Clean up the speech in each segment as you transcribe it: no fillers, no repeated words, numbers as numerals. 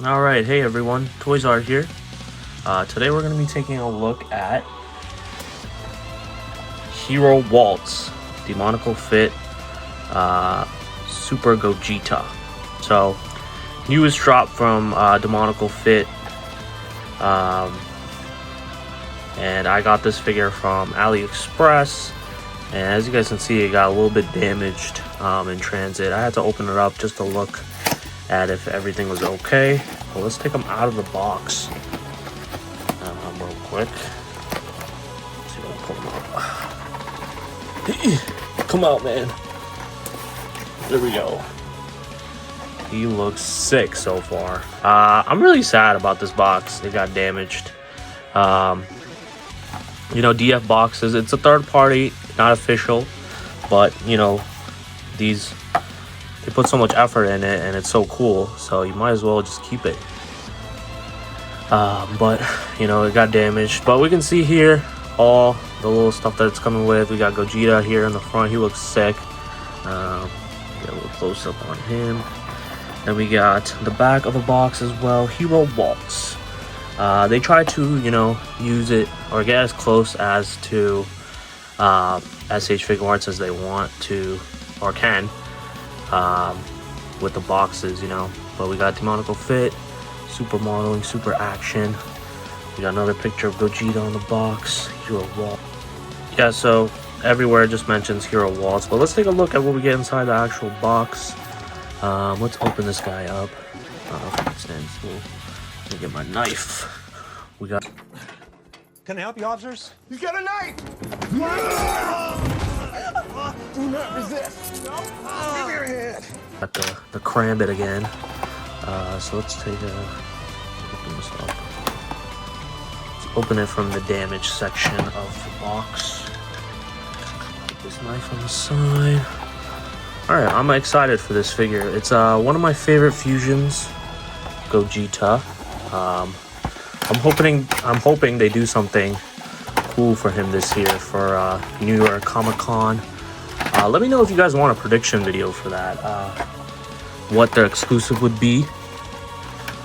Alright, hey everyone, Toyzart here. Today we're going to be taking a look at Hero Waltz Demonical Fit Super Gogeta. So, newest drop from Demonical Fit. And I got this figure from AliExpress. And as you guys can see, it got a little bit damaged in transit. I had to open it up just to look at if everything was okay. Well, let's take them out of the box real quick. Let's see if I can pull them out. Come out, man. There we go. He looks sick so far. I'm really sad about this box. It got damaged. You know, DF boxes, it's a third party, not official, but you know, they put so much effort in it and it's so cool, so you might as well just keep it. But you know, it got damaged, but we can see here all the little stuff that it's coming with. We got Gogeta here in the front. He looks sick. Get a little close up on him. And we got the back of the box as well, Hero Waltz. They try to, you know, use it or get as close as to SH Figure Arts as they want to or can with the boxes, you know. But we got Demonical Fit, super modeling, super action. We got another picture of Gogeta on the box, Hero Waltz. Yeah, so everywhere it just mentions Hero Waltz. But let's take a look at what we get inside the actual box. Let's open this guy up. If it stands still. Let me get my knife. We got. Can I help you, officers? He's got a knife! Do not resist. No. Give me your hand. Got the Crambit again. So let's take open this up. Let's open it from the damage section of the box. Put this knife on the side. All right, I'm excited for this figure. It's one of my favorite fusions, Gogeta. I'm hoping they do something cool for him this year for New York Comic-Con. Let me know if you guys want a prediction video for that. What their exclusive would be.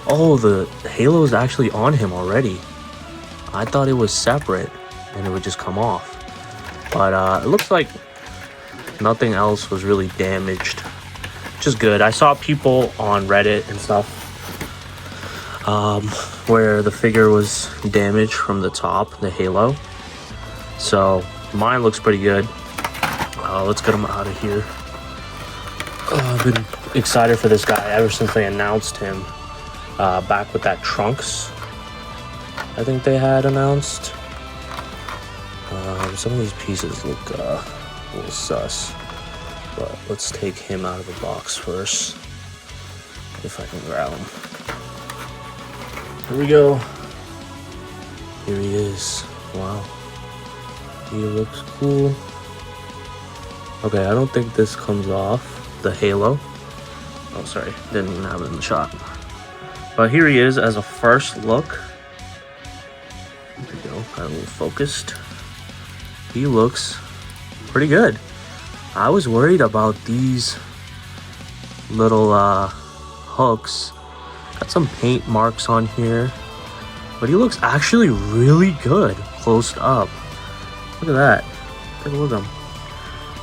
Oh, the halo is actually on him already. I thought it was separate and it would just come off. But it looks like nothing else was really damaged. Which is good. I saw people on Reddit and stuff where the figure was damaged from the top, the halo. So mine looks pretty good. Let's get him out of here. I've been excited for this guy ever since they announced him back with that Trunks, I think they had announced. Some of these pieces look a little sus, but let's take him out of the box first if I can grab him. Here we go. Here he is. Wow. He looks cool. Okay, I don't think this comes off the halo. Oh, sorry. Didn't even have it in the shot. But here he is as a first look. There we go. Got a little focused. He looks pretty good. I was worried about these little hooks. Got some paint marks on here, but he looks actually really good close up. Look at that. Take a look at him.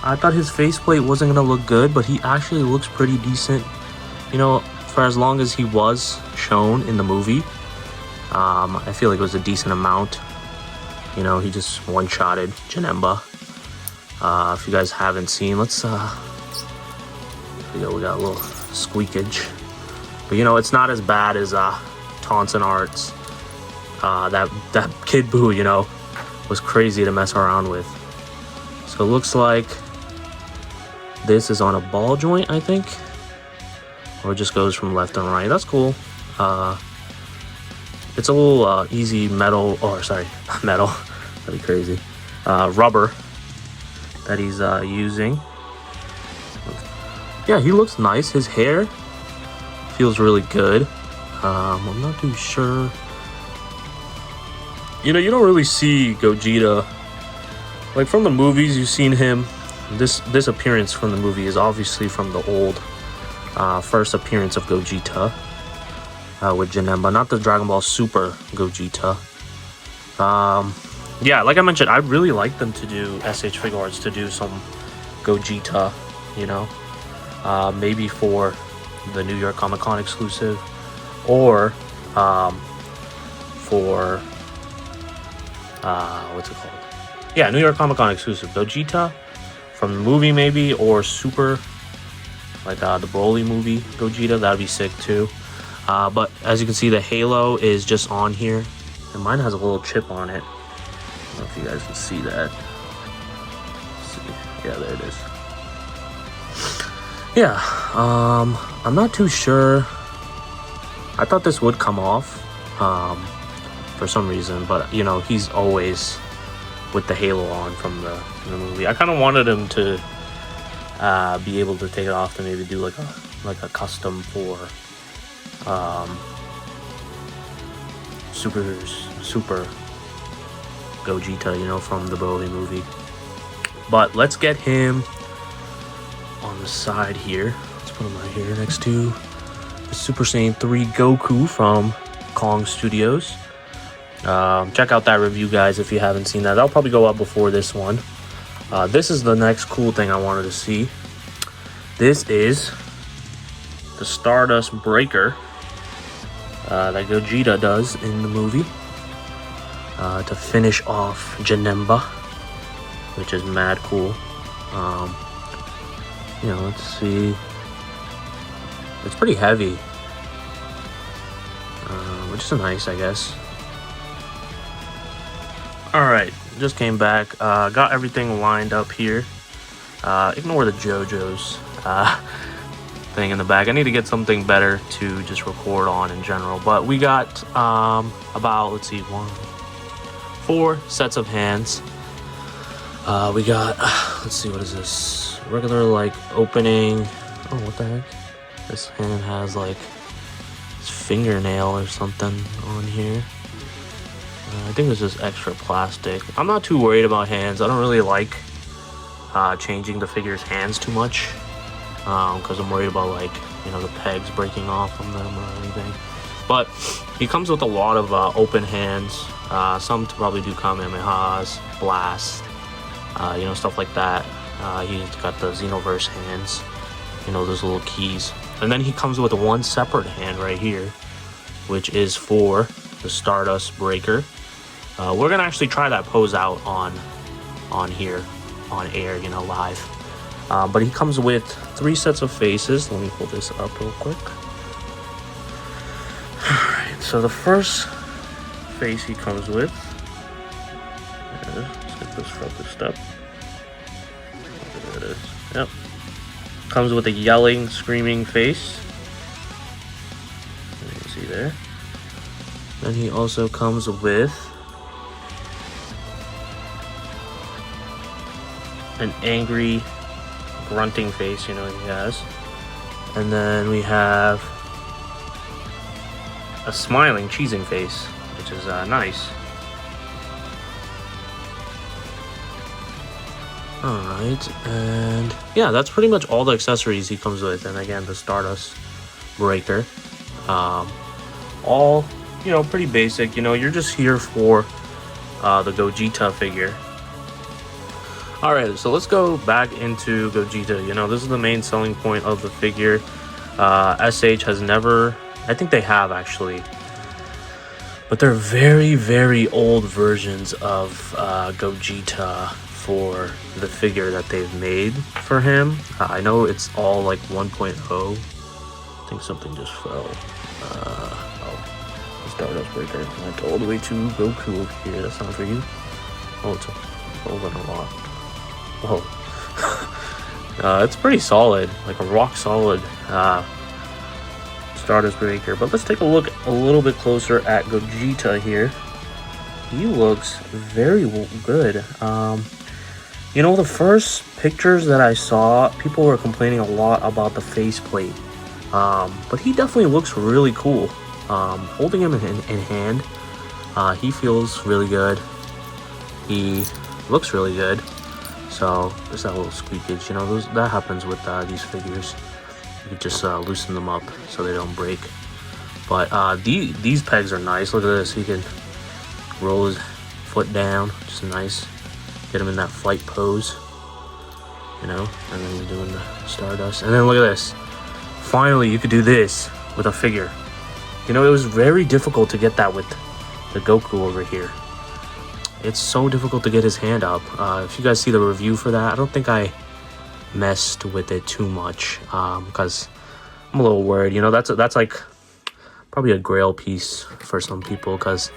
I thought his faceplate wasn't gonna look good, but he actually looks pretty decent. You know, for as long as he was shown in the movie, I feel like it was a decent amount. You know, he just one-shotted Janemba. If you guys haven't seen, let's we got a little squeakage. But you know, it's not as bad as Taunts Arts. That Kid Buu, you know, was crazy to mess around with. So it looks like this is on a ball joint, I think, or it just goes from left and right. That's cool. It's a little easy metal, or sorry, not metal. That'd be crazy. Rubber that he's using. Yeah, he looks nice. His hair feels really good. I'm not too sure. You know, you don't really see Gogeta like from the movies. You've seen him. This appearance from the movie is obviously from the old first appearance of Gogeta. with Janemba, not the Dragon Ball Super Gogeta. Yeah, like I mentioned, I really like them to do SH Figure Arts to do some Gogeta, you know, maybe for the New York Comic Con exclusive, or for what's it called? Yeah, New York Comic Con exclusive Gogeta from the movie, maybe, or Super, like the Broly movie Gogeta. That'd be sick too. But as you can see, the halo is just on here, and mine has a little chip on it. I don't know if you guys can see that. Let's see. Yeah, there it is. Yeah, I'm not too sure. I thought this would come off for some reason, but you know, he's always with the halo on from the movie. I kind of wanted him to be able to take it off to maybe do like a custom for Super Gogeta, you know, from the Broly movie. But let's get him on the side here. Let's put him right here next to the Super Saiyan 3 Goku from Kong Studios. Check out that review, guys, if you haven't seen that. That'll probably go up before this one. This is the next cool thing I wanted to see. This is the Stardust Breaker that Gogeta does in the movie to finish off Janemba, which is mad cool. You know, let's see. It's pretty heavy, which is nice, I guess. Alright, just came back. Got everything lined up here. Ignore the JoJo's thing in the back. I need to get something better to just record on in general. But we got about, let's see, 4 sets of hands. We got, let's see, what is this? Regular, like, opening. Oh, what the heck? This hand has, like, this fingernail or something on here. I think it's just extra plastic. I'm not too worried about hands. I don't really like changing the figure's hands too much, because I'm worried about, like, you know, the pegs breaking off from them or anything. But he comes with a lot of open hands. Some to probably do Kamehamehas, blast, you know, stuff like that. He's got the Xenoverse hands, you know, those little keys. And then he comes with one separate hand right here, which is for the Stardust Breaker. We're gonna actually try that pose out on here, on air, you know, live. But he comes with 3 sets of faces. Let me pull this up real quick. Alright, so the first face he comes with, let's get this focused up. There it is. Yep. Comes with a yelling, screaming face. You can see there. Then he also comes with an angry, grunting face, you know, he has. And then we have a smiling, cheesing face, which is nice. Alright, and yeah, that's pretty much all the accessories he comes with. And again, the Stardust Breaker. All, you know, pretty basic. You know, you're just here for the Gogeta figure. Alright, so let's go back into Gogeta. You know, this is the main selling point of the figure. SH has never, I think they have actually, but they're very, very old versions of Gogeta for the figure that they've made for him. I know it's all like 1.0. I think something just fell. The Stardust Breaker. Went all the way to Goku over here. That's not for you. Oh, it's open a lot. Whoa. It's pretty solid, like a rock solid Stardust Breaker. But let's take a look a little bit closer at Gogeta here. He looks very good. You know, the first pictures that I saw, people were complaining a lot about the faceplate. But he definitely looks really cool. Holding him in hand, he feels really good. He looks really good. So there's that little squeakage, you know, that happens with these figures. You could just loosen them up so they don't break. But these pegs are nice. Look at this. He can roll his foot down, just nice. Get him in that flight pose, you know. And then he's doing the Stardust. And then look at this. Finally, you could do this with a figure. You know, it was very difficult to get that with the Goku over here. It's so difficult to get his hand up. If you guys see the review for that, I don't think I messed with it too much because I'm a little worried. You know, that's like probably a grail piece for some people because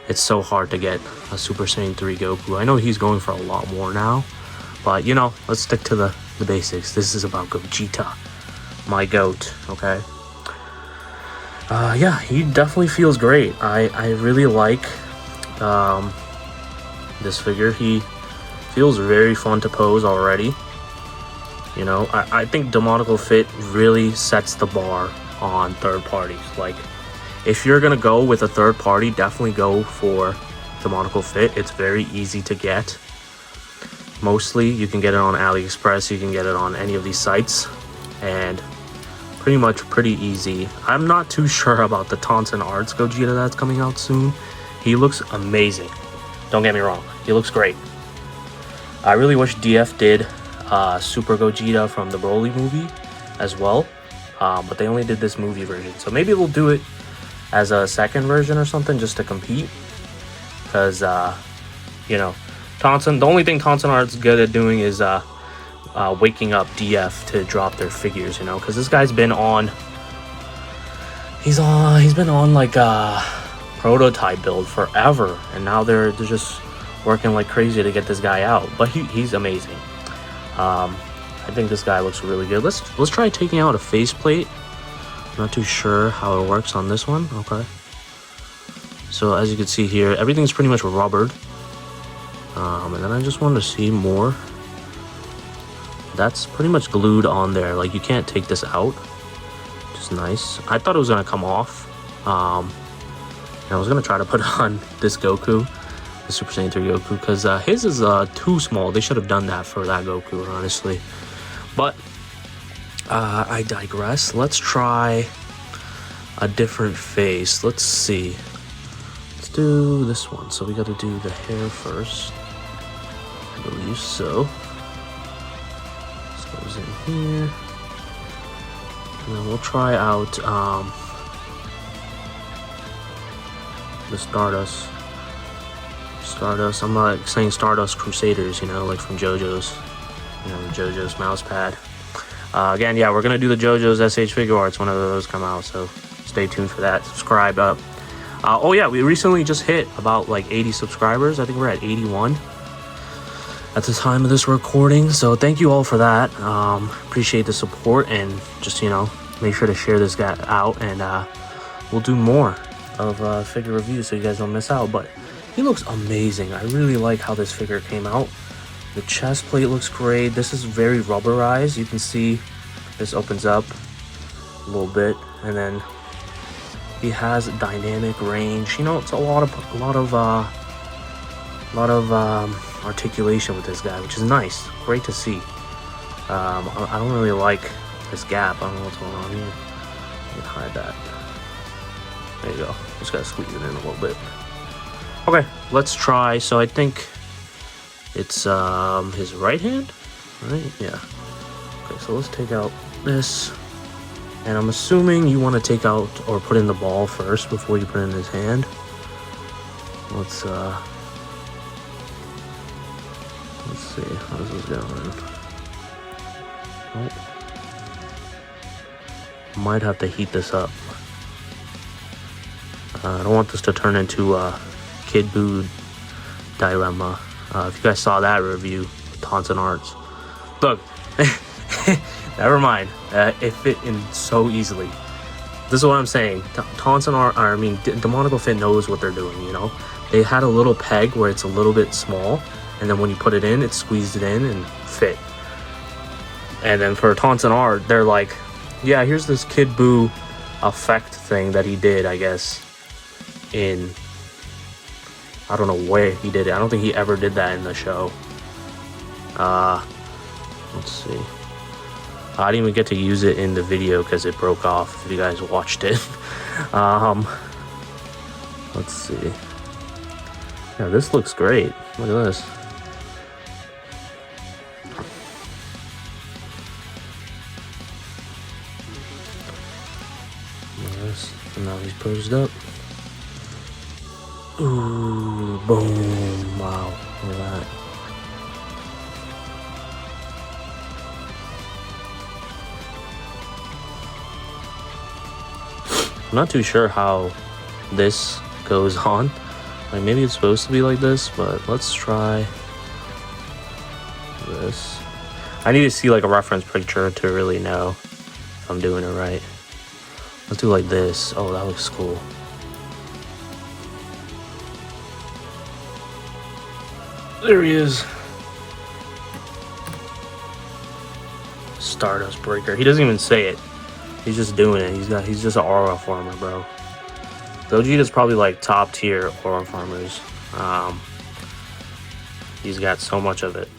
it's so hard to get a Super Saiyan 3 Goku. I know he's going for a lot more now, but you know, let's stick to the basics. This is about Gogeta, my goat, okay? Yeah, he definitely feels great. I really like this figure. He feels very fun to pose already. You know, I think Demonical Fit really sets the bar on third parties. Like, if you're gonna go with a third party, definitely go for Demonical Fit. It's very easy to get. Mostly, you can get it on AliExpress, you can get it on any of these sites, and pretty easy. I'm not too sure about the Toyzart Arts Gogeta that's coming out soon. He looks amazing. Don't get me wrong, he looks great. I really wish DF did Super Gogeta from the Broly movie as well, but they only did this movie version. So maybe they'll do it as a second version or something just to compete. Because, you know, the only thing Toyzart Arts good at doing is waking up DF to drop their figures, you know, because this guy's been on, he's been on like a prototype build forever, and now they're just working like crazy to get this guy out. But he's amazing. I think this guy looks really good. Let's try taking out a faceplate. I'm not too sure how it works on this one. Okay, so as you can see here, everything's pretty much rubbered. And then I just wanted to see more. That's pretty much glued on there. Like, you can't take this out, which is nice. I thought it was gonna come off. And I was gonna try to put on this Goku, the Super Saiyan 3 Goku, because his is too small. They should have done that for that Goku, honestly. But I digress. Let's try a different face. Let's see. Let's do this one. So we got to do the hair first, I believe so. This goes in here, and then we'll try out the Stardust. I'm not saying Stardust Crusaders, you know, like from JoJo's, you know, JoJo's mouse pad. Again, yeah, we're gonna do the JoJo's SH Figure Arts whenever those come out, so stay tuned for that. Subscribe up. Oh yeah, we recently just hit about like 80 subscribers. I think we're at 81 at the time of this recording, so thank you all for that. Appreciate the support, and just, you know, make sure to share this guy out, and we'll do more of figure reviews so you guys don't miss out. But he looks amazing. I really like how this figure came out. The chest plate looks great. This is very rubberized. You can see this opens up a little bit, and then he has dynamic range. You know, it's a lot of articulation with this guy, which is nice. Great to see. I don't really like this gap. I don't know what's going on here. You can hide that. There you go. Just gotta squeeze it in a little bit. Okay, let's try. So I think it's his right hand, right? Yeah. Okay, so let's take out this, and I'm assuming you want to take out or put in the ball first before you put in his hand. Let's see, how's this going? Oh. Might have to heat this up. I don't want this to turn into a Kid Buu dilemma. If you guys saw that review, Toyzart Arts, look, never mind. It fit in so easily. This is what I'm saying. Demonical Fit knows what they're doing. You know, they had a little peg where it's a little bit small, and then when you put it in, it squeezed it in and fit. And then for Toyzart Art, they're like, yeah, here's this Kid Buu effect thing that he did, I guess, in, I don't know where he did it. I don't think he ever did that in the show. Let's see. I didn't even get to use it in the video because it broke off, if you guys watched it. Let's see. Yeah, this looks great. Look at this. Yes, and now he's posed up. Ooh, boom. Wow, look at that. I'm not too sure how this goes on. Like, maybe it's supposed to be like this, but let's try this. I need to see like a reference picture to really know if I'm doing it right. Let's do like this. Oh, that looks cool. There he is. Stardust Breaker. He doesn't even say it. He's just doing it. He's just an aura farmer, bro. Gogeta's probably like top tier aura farmers. He's got so much of it.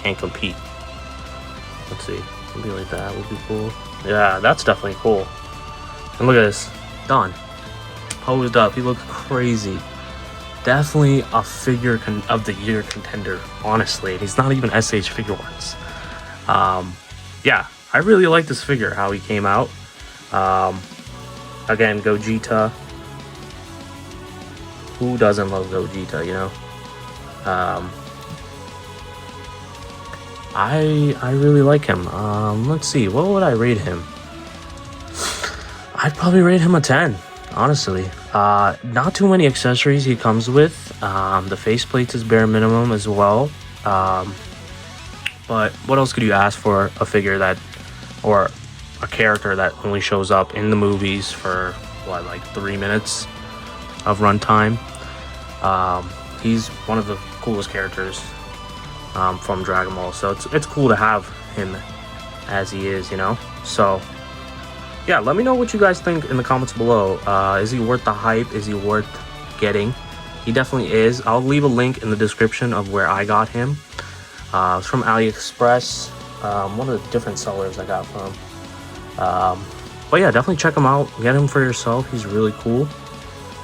Can't compete. Let's see. Something like that would be cool. Yeah, that's definitely cool. And look at this. Done. Posed up. He looks crazy. Definitely a figure of the year contender, honestly. He's not even SH Figure Waltz. Yeah, I really like this figure, how he came out. Again, Gogeta. Who doesn't love Gogeta, you know? I really like him. Let's see, what would I rate him? I'd probably rate him a 10. Honestly, not too many accessories he comes with. The faceplate is bare minimum as well. But what else could you ask for a figure that, or a character that only shows up in the movies for what, like 3 minutes of runtime? He's one of the coolest characters from Dragon Ball, so it's cool to have him as he is, you know. So yeah, let me know what you guys think in the comments below. Is he worth the hype? Is he worth getting? He definitely is. I'll leave a link in the description of where I got him. It's from AliExpress. One of the different sellers I got from. But yeah, definitely check him out. Get him for yourself. He's really cool.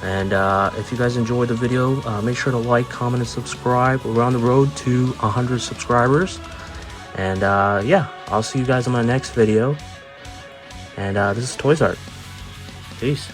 And if you guys enjoyed the video, make sure to like, comment, and subscribe. We're on the road to 100 subscribers. And yeah, I'll see you guys in my next video. And this is Toyzart. Peace.